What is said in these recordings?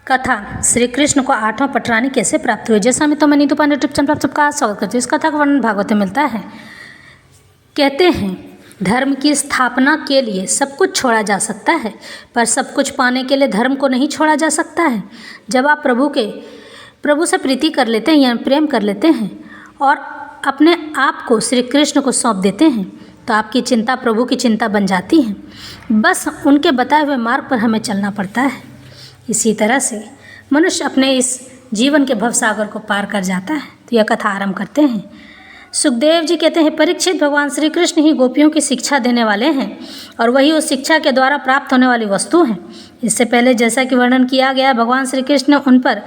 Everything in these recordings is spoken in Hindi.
कथा श्री कृष्ण को 8वां पटरानी कैसे प्राप्त हुई। जैसा मैं नीतू पांडे यूट्यूब चैनल पर आप सबका स्वागत करती हूँ। इस कथा का वर्णन भागवत में मिलता है। कहते हैं धर्म की स्थापना के लिए सब कुछ छोड़ा जा सकता है, पर सब कुछ पाने के लिए धर्म को नहीं छोड़ा जा सकता है। जब आप प्रभु से प्रीति कर लेते हैं या प्रेम कर लेते हैं और अपने आप को श्री कृष्ण को सौंप देते हैं, तो आपकी चिंता प्रभु की चिंता बन जाती है। बस उनके बताए हुए मार्ग पर हमें चलना पड़ता है। इसी तरह से मनुष्य अपने इस जीवन के भवसागर को पार कर जाता है। तो यह कथा आरंभ करते हैं। सुखदेव जी कहते हैं, परीक्षित, भगवान श्री कृष्ण ही गोपियों की शिक्षा देने वाले हैं और वही उस शिक्षा के द्वारा प्राप्त होने वाली वस्तु हैं। इससे पहले जैसा कि वर्णन किया गया, भगवान श्री कृष्ण ने उन पर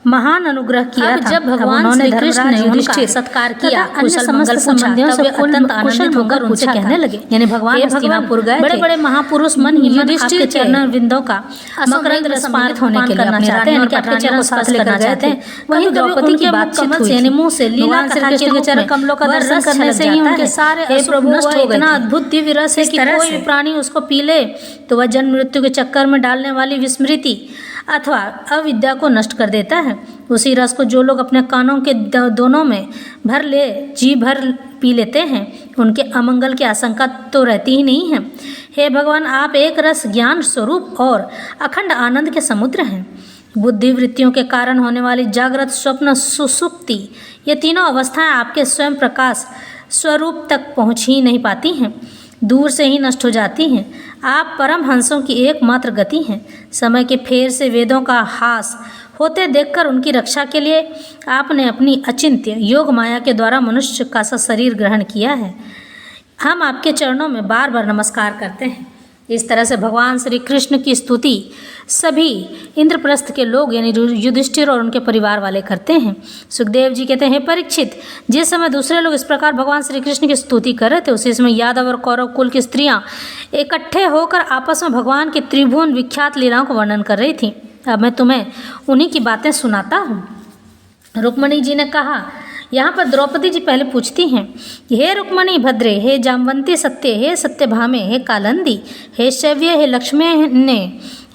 महान अनुग्रह किया था। जब भगवान श्री कृष्ण ने उनका सत्कार किया, कुशल मंगल संबंधियों से अत्यंत आनंदित होकर उनसे कहने लगे, यानी भगवान हस्तिनापुर गए, बड़े बड़े महापुरुष मन ही मन आपके चरण बिंदों का मकरंद रसपात होने के लिए करना चाहते हैं, आपके चरण स्पर्श करना चाहते हैं। वहीं द्रौपदी की बातचीत हुई, यानी मुंह से लीला कथा के चरण कमलों का दर्शन करने से ही उनके सारे प्रभु नष्ट हो गए। इतना अद्भुत दिव्य रस है कि कोई भी प्राणी उसको पी ले तो वह जन्म मृत्यु के चक्कर में डालने वाली विस्मृति अथवा अविद्या को नष्ट कर देता है। उसी रस को जो लोग अपने कानों के दोनों में भर ले जी भर पी लेते हैं, उनके अमंगल की आशंका तो रहती ही नहीं है। हे भगवान, आप एक रस ज्ञान स्वरूप और अखंड आनंद के समुद्र हैं। बुद्धि वृत्तियों के कारण होने वाली जागृत, स्वप्न, सुसुप्ति, ये तीनों अवस्थाएं आपके स्वयं प्रकाश स्वरूप तक पहुँच ही नहीं पाती हैं, दूर से ही नष्ट हो जाती हैं। आप परम हंसों की एकमात्र गति हैं। समय के फेर से वेदों का हास होते देखकर उनकी रक्षा के लिए आपने अपनी अचिंत्य योग माया के द्वारा मनुष्य का सा शरीर ग्रहण किया है। हम आपके चरणों में बार बार नमस्कार करते हैं। इस तरह से भगवान श्री कृष्ण की स्तुति सभी इंद्रप्रस्थ के लोग यानी युधिष्ठिर और उनके परिवार वाले करते हैं। सुखदेव जी कहते हैं, परीक्षित, जिस समय दूसरे लोग इस प्रकार भगवान श्री कृष्ण की स्तुति कर रहे थे, उसी समय यादव और कौरव कुल की स्त्रियां इकट्ठे होकर आपस में भगवान की त्रिभुवन विख्यात लीलाओं को वर्णन कर रही थी। अब मैं तुम्हें उन्हीं की बातें सुनाता हूँ। रुक्मणी जी ने कहा, यहाँ पर द्रौपदी जी पहले पूछती हैं कि हे रुक्मणी भद्रे, हे जामवंती सत्य, हे सत्यभामे, हे कालंदी, हे शव्य, हे लक्ष्मणे,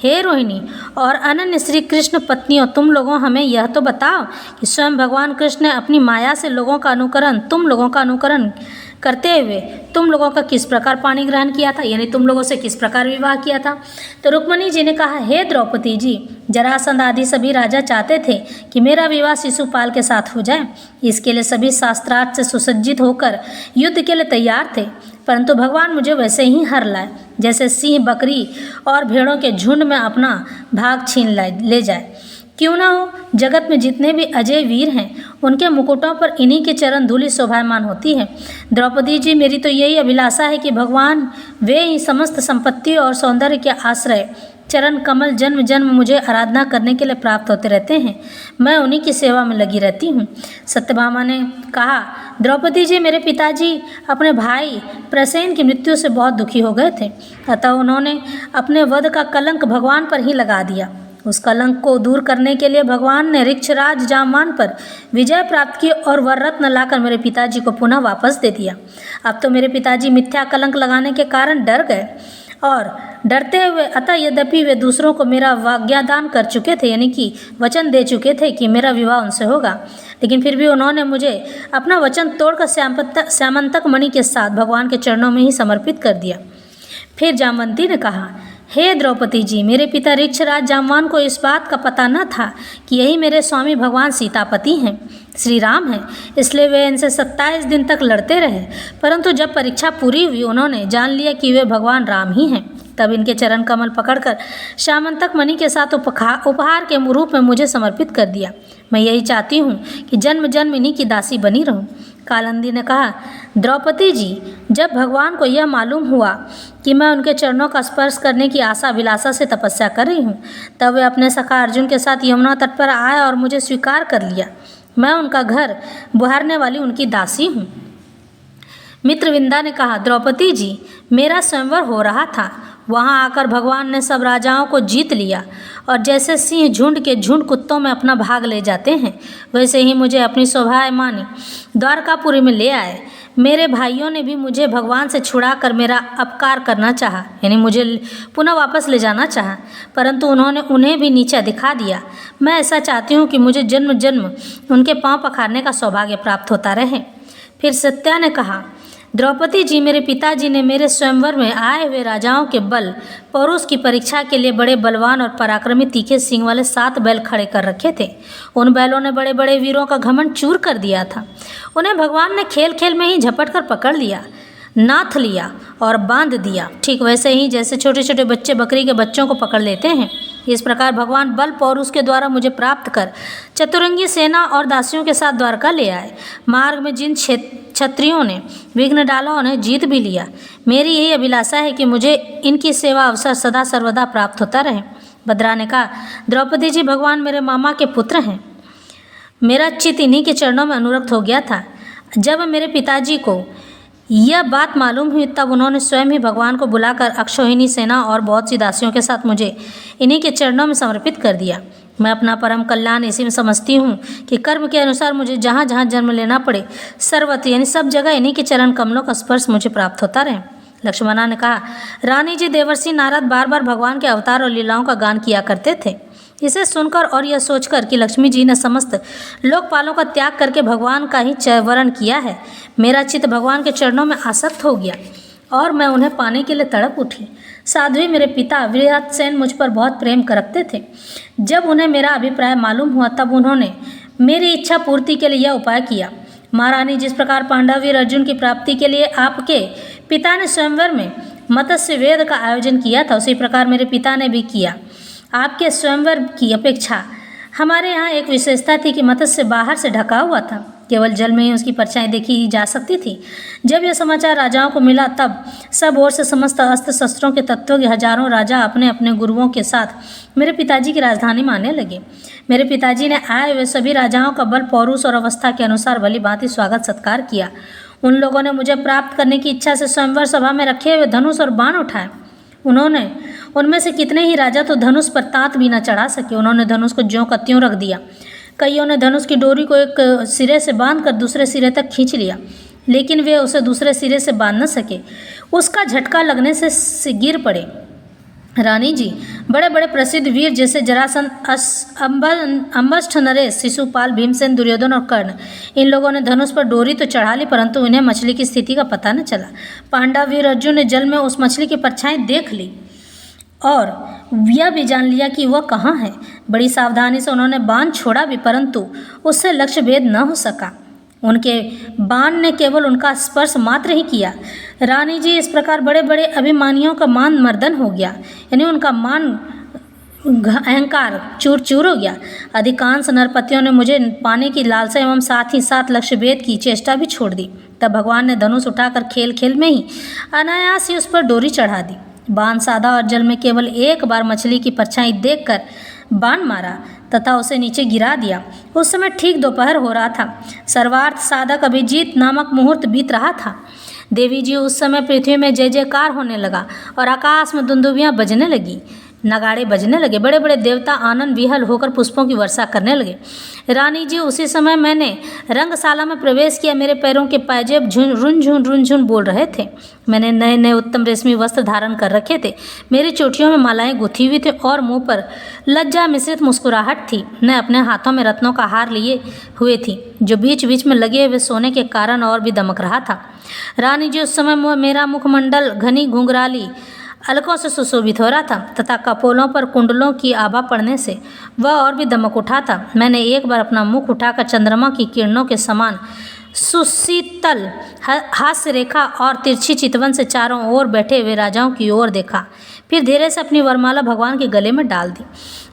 हे रोहिणी और अनन्य श्री कृष्ण पत्नियों, तुम लोगों हमें यह तो बताओ कि स्वयं भगवान कृष्ण ने अपनी माया से तुम लोगों का अनुकरण करते हुए तुम लोगों का किस प्रकार पानी ग्रहण किया था, यानी तुम लोगों से किस प्रकार विवाह किया था। तो रुक्मणी जी ने कहा, हे द्रौपदी जी, जरासंध आदि सभी राजा चाहते थे कि मेरा विवाह शिशुपाल के साथ हो जाए। इसके लिए सभी शास्त्रार्थ से सुसज्जित होकर युद्ध के लिए तैयार थे, परंतु भगवान मुझे वैसे ही हर लाए जैसे सिंह बकरी और भेड़ों के झुंड में अपना भाग छीन ले जाए। क्यों ना हो, जगत में जितने भी अजय वीर हैं, उनके मुकुटों पर इन्हीं के चरण धूलि शोभायमान होती है। द्रौपदी जी, मेरी तो यही अभिलाषा है कि भगवान वे ही समस्त संपत्ति और सौंदर्य के आश्रय चरण कमल जन्म जन्म मुझे आराधना करने के लिए प्राप्त होते रहते हैं। मैं उन्हीं की सेवा में लगी रहती हूँ। सत्यभामा ने कहा, द्रौपदी जी, मेरे पिताजी अपने भाई प्रसेन की मृत्यु से बहुत दुखी हो गए थे, अतः उन्होंने अपने वध का कलंक भगवान पर ही लगा दिया। उस कलंक को दूर करने के लिए भगवान ने ऋक्षराज जामवान पर विजय प्राप्त की और वर रत्न लाकर मेरे पिताजी को पुनः वापस दे दिया। अब तो मेरे पिताजी मिथ्या कलंक लगाने के कारण डर गए और डरते हुए, अतः यद्यपि वे दूसरों को मेरा वाज्ञादान कर चुके थे, यानी कि वचन दे चुके थे कि मेरा विवाह उनसे होगा, लेकिन फिर भी उन्होंने मुझे अपना वचन तोड़कर श्यामंतक मणि के साथ भगवान के चरणों में ही समर्पित कर दिया। फिर जामवंती ने कहा, हे द्रौपदी जी, मेरे पिता ऋक्षराज जामवान को इस बात का पता न था कि यही मेरे स्वामी भगवान सीतापति हैं, श्री राम हैं, इसलिए वे इनसे 27 दिन तक लड़ते रहे। परंतु जब परीक्षा पूरी हुई, उन्होंने जान लिया कि वे भगवान राम ही हैं। तब इनके चरण कमल पकड़कर श्यामंतक मणि के साथ उपहार के रूप में मुझे समर्पित कर दिया। मैं यही चाहती हूँ कि जन्म जन्म इन्हीं की दासी बनी रहूँ। कालंदी ने कहा, द्रौपदी जी, जब भगवान को यह मालूम हुआ कि मैं उनके चरणों का स्पर्श करने की आशा अभिलाषा से तपस्या कर रही हूँ, तब वे अपने सखा अर्जुन के साथ यमुना तट पर आए और मुझे स्वीकार कर लिया। मैं उनका घर बुहारने वाली उनकी दासी हूँ। मित्रविंदा ने कहा, द्रौपदी जी, मेरा स्वयंवर हो रहा था वहाँ आकर भगवान ने सब राजाओं को जीत लिया और जैसे सिंह झुंड के झुंड कुत्तों में अपना भाग ले जाते हैं, वैसे ही मुझे अपनी सभाएं मानी द्वारकापुरी में ले आए। मेरे भाइयों ने भी मुझे भगवान से छुड़ाकर मेरा अपकार करना चाहा, यानी मुझे पुनः वापस ले जाना चाहा, परंतु उन्होंने उन्हें भी नीचा दिखा दिया। मैं ऐसा चाहती हूँ कि मुझे जन्म जन्म उनके पांव पखारने का सौभाग्य प्राप्त होता रहे। फिर सत्या ने कहा, द्रौपदी जी, मेरे पिताजी ने मेरे स्वयंवर में आए हुए राजाओं के बल पौरुष की परीक्षा के लिए बड़े बलवान और पराक्रमी तीखे सींग वाले 7 बैल खड़े कर रखे थे। उन बैलों ने बड़े बड़े वीरों का घमंड चूर कर दिया था। उन्हें भगवान ने खेल खेल में ही झपट कर पकड़ लिया, नाथ लिया और बांध दिया, ठीक वैसे ही जैसे छोटे छोटे बच्चे बकरी के बच्चों को पकड़ लेते हैं। इस प्रकार भगवान बल पौरुष के द्वारा मुझे प्राप्त कर चतुरंगी सेना और दासियों के साथ द्वारका ले आए। मार्ग में जिन क्षत्रियों ने विघ्न डाला उन्हें जीत भी लिया। मेरी यही अभिलाषा है कि मुझे इनकी सेवा अवसर सदा सर्वदा प्राप्त होता रहे। भद्रा ने कहा, द्रौपदी जी, भगवान मेरे मामा के पुत्र हैं। मेरा चित्त इन्हीं के चरणों में अनुरक्त हो गया था। जब मेरे पिताजी को यह बात मालूम हुई तब उन्होंने स्वयं ही भगवान को बुलाकर अक्षौहिणी सेना और बहुत सी दासियों के साथ मुझे इन्हीं के चरणों में समर्पित कर दिया। मैं अपना परम कल्याण इसी में समझती हूँ कि कर्म के अनुसार मुझे जहाँ जहाँ जन्म लेना पड़े सर्वत्र यानी सब जगह इन्हीं के चरण कमलों का स्पर्श मुझे प्राप्त होता रहे। लक्ष्मणा ने कहा, रानी जी, देवर्षि नारद बार बार भगवान के अवतार और लीलाओं का गान किया करते थे। इसे सुनकर और यह सोचकर कि लक्ष्मी जी ने समस्त लोकपालों का त्याग करके भगवान का ही वरण किया है, मेरा चित्त भगवान के चरणों में आसक्त हो गया और मैं उन्हें पाने के लिए तड़प उठी। साध्वी, मेरे पिता वृहदसेन मुझ पर बहुत प्रेम करते थे। जब उन्हें मेरा अभिप्राय मालूम हुआ तब उन्होंने मेरी इच्छा पूर्ति के लिए यह उपाय किया। महारानी, जिस प्रकार पांडवीर अर्जुन की प्राप्ति के लिए आपके पिता ने स्वयंवर में मत्स्य वेद का आयोजन किया था, उसी प्रकार मेरे पिता ने भी किया। आपके स्वयंवर की अपेक्षा हमारे यहाँ एक विशेषता थी कि मत्स्य बाहर से ढका हुआ था, केवल जल में ही उसकी परछाई देखी जा सकती थी। जब यह समाचार राजाओं को मिला तब सब ओर से समस्त अस्त्र शस्त्रों के तत्वों के हजारों राजा अपने अपने गुरुओं के साथ मेरे पिताजी की राजधानी में आने लगे। मेरे पिताजी ने आए हुए सभी राजाओं का बल पौरुष और अवस्था के अनुसार भली भांति स्वागत सत्कार किया। उन लोगों ने मुझे प्राप्त करने की इच्छा से स्वयंवर सभा में रखे हुए धनुष और बाण उठाए। उन्होंने उनमें से कितने ही राजा तो धनुष पर तांत भी न चढ़ा सके। उन्होंने धनुष को ज्यों का त्यों रख दिया। कईयों ने धनुष की डोरी को एक सिरे से बांधकर दूसरे सिरे तक खींच लिया, लेकिन वे उसे दूसरे सिरे से बांध न सके। उसका झटका लगने से गिर पड़े। रानी जी, बड़े बड़े प्रसिद्ध वीर जैसे जरासंध, अम्बष्ठ, नरेश, शिशुपाल, भीमसेन, दुर्योधन और कर्ण, इन लोगों ने धनुष पर डोरी तो चढ़ा ली, परंतु इन्हें मछली की स्थिति का पता न चला। पांडव वीर अर्जुन ने जल में उस मछली की परछाई देख ली और यह भी जान लिया कि वह कहाँ है। बड़ी सावधानी से उन्होंने बाण छोड़ा भी, परंतु उससे लक्ष्य भेद न हो सका। उनके बाण ने केवल उनका स्पर्श मात्र ही किया। रानी जी, इस प्रकार बड़े बड़े अभिमानियों का मान मर्दन हो गया, यानी उनका मान अहंकार चूर चूर हो गया। अधिकांश नरपतियों ने मुझे पाने की लालसा एवं साथ ही साथ लक्ष्य भेद की चेष्टा भी छोड़ दी। तब भगवान ने धनुष उठाकर खेल खेल में ही अनायास ही उस पर डोरी चढ़ा दी। बाण साधा और जल में केवल एक बार मछली की परछाई देखकर बाण मारा तथा उसे नीचे गिरा दिया। उस समय ठीक दोपहर हो रहा था। सर्वार्थ साधक अभिजीत नामक मुहूर्त बीत रहा था। देवी जी, उस समय पृथ्वी में जय जयकार होने लगा और आकाश में दुंदुभियाँ बजने लगी, नगाड़े बजने लगे। बड़े बड़े देवता आनंद विहल होकर पुष्पों की वर्षा करने लगे। रानी जी, उसी समय मैंने रंगशाला में प्रवेश किया। मेरे पैरों के पायजेब रुनझुन बोल रहे थे। मैंने नए नए उत्तम रेशमी वस्त्र धारण कर रखे थे। मेरी चोटियों में मालाएं गुथी हुई थी और मुंह पर लज्जा मिश्रित मुस्कुराहट थी। मैं अपने हाथों में रत्नों का हार लिए हुए थी, जो बीच बीच में लगे हुए सोने के कारण और भी दमक रहा था। रानी जी, उस समय मेरा मुखमंडल घनी घुंघराली अलकों से सुशोभित हो रहा था तथा कपोलों पर कुंडलों की आभा पड़ने से वह और भी दमक उठा था। मैंने एक बार अपना मुख उठाकर चंद्रमा की किरणों के समान सुशीतल हास्य रेखा और तिरछी चितवन से चारों ओर बैठे हुए राजाओं की ओर देखा। फिर धीरे से अपनी वरमाला भगवान के गले में डाल दी।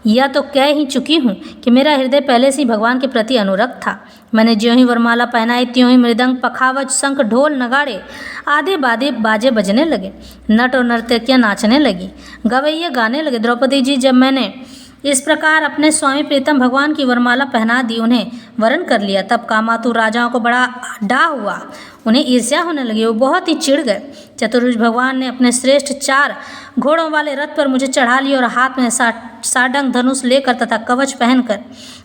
यह तो कह ही चुकी हूँ कि मेरा हृदय पहले से ही भगवान के प्रति अनुरक्त था। मैंने ज्यों ही वरमाला पहनाई त्यों ही मृदंग, पखावज, शंख, ढोल, नगाड़े आदि बाजे बजने लगे। नट और नर्तकियाँ नाचने लगी, गवैये गाने लगे। द्रौपदी जी, जब मैंने इस प्रकार अपने स्वामी प्रीतम भगवान की वरमाला पहना दी, उन्हें वरण कर लिया, तब कामातुर राजाओं को बड़ा डाह हुआ। उन्हें ईर्ष्या होने लगी, वो बहुत ही चिढ़ गए। चतुर्भुज भगवान ने अपने श्रेष्ठ 4 घोड़ों वाले रथ पर मुझे चढ़ा लिया और हाथ में साडंग धनुष लेकर तथा कवच पहनकर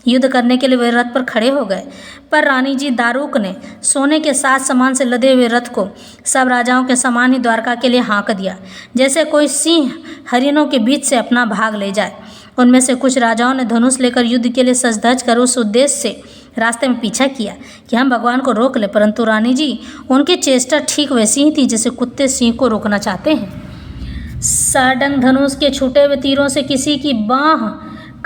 युद्ध करने के लिए वे रथ पर खड़े हो गए। पर रानी जी दारूक ने सोने के साज सामान से लदे हुए रथ को सब राजाओं के समान ही द्वारका के लिए हाँक दिया, जैसे कोई सिंह हरिणों के बीच से अपना भाग ले जाए। उनमें से कुछ राजाओं ने धनुष लेकर युद्ध के लिए सज धज कर उस उद्देश्य से रास्ते में पीछा किया कि हम भगवान को रोक ले, परंतु रानी जी उनकी चेष्टा ठीक वैसी ही थी जैसे कुत्ते सिंह को रोकना चाहते हैं। साडंग धनुष के छूटे हुए तीरों से किसी की बाँह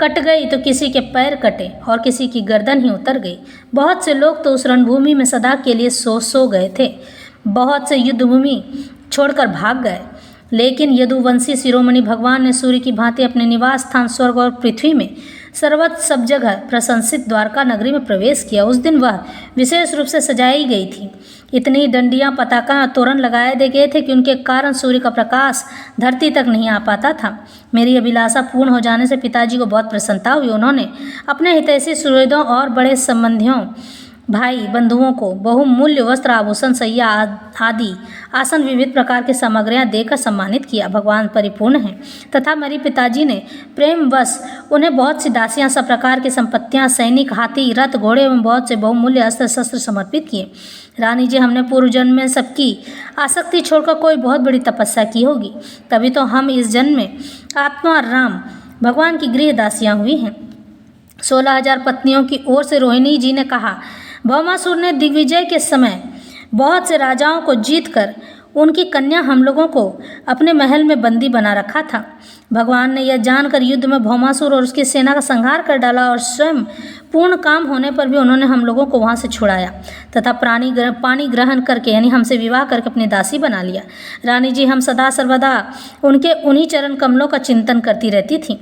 कट गई तो किसी के पैर कटे और किसी की गर्दन ही उतर गई। बहुत से लोग तो उस रणभूमि में सदा के लिए सो गए थे। बहुत से युद्धभूमि छोड़कर भाग गए, लेकिन यदुवंशी शिरोमणि भगवान ने सूर्य की भांति अपने निवास स्थान स्वर्ग और पृथ्वी में सर्वत्र सब जगह प्रशंसित द्वारका नगरी में प्रवेश किया। उस दिन वह विशेष रूप से सजाई गई थी। इतनी डंडियाँ, पताका, तोरण लगाए दे गए थे कि उनके कारण सूर्य का प्रकाश धरती तक नहीं आ पाता था। मेरी अभिलाषा पूर्ण हो जाने से पिताजी को बहुत प्रसन्नता हुई। उन्होंने अपने हितैषी सुहृदों और बड़े संबंधियों, भाई बंधुओं को बहुमूल्य वस्त्र, आभूषण, सैया आदि आसन, विविध प्रकार की सामग्रियाँ देकर सम्मानित किया। भगवान परिपूर्ण हैं तथा मेरे पिताजी ने प्रेमवश उन्हें बहुत सी दासियाँ, सब प्रकार की संपत्तियाँ, सैनिक, हाथी, रथ, घोड़े एवं बहुत से बहुमूल्य अस्त्र शस्त्र समर्पित किए। रानी जी, हमने पूर्व जन्म में सबकी आसक्ति छोड़कर कोई बहुत बड़ी तपस्या की होगी, तभी तो हम इस जन्म में आत्मा राम भगवान की गृह दासियाँ हुई हैं। 16,000 पत्नियों की ओर से रोहिणी जी ने कहा, भौमासुर ने दिग्विजय के समय बहुत से राजाओं को जीतकर उनकी कन्या हम लोगों को अपने महल में बंदी बना रखा था। भगवान ने यह जानकर युद्ध में भौमासुर और उसकी सेना का संहार कर डाला और स्वयं पूर्ण काम होने पर भी उन्होंने हम लोगों को वहां से छुड़ाया तथा पानी ग्रहण करके यानी हमसे विवाह करके अपनी दासी बना लिया। रानी जी, हम सदा सर्वदा उनके उन्हीं चरण कमलों का चिंतन करती रहती थीं।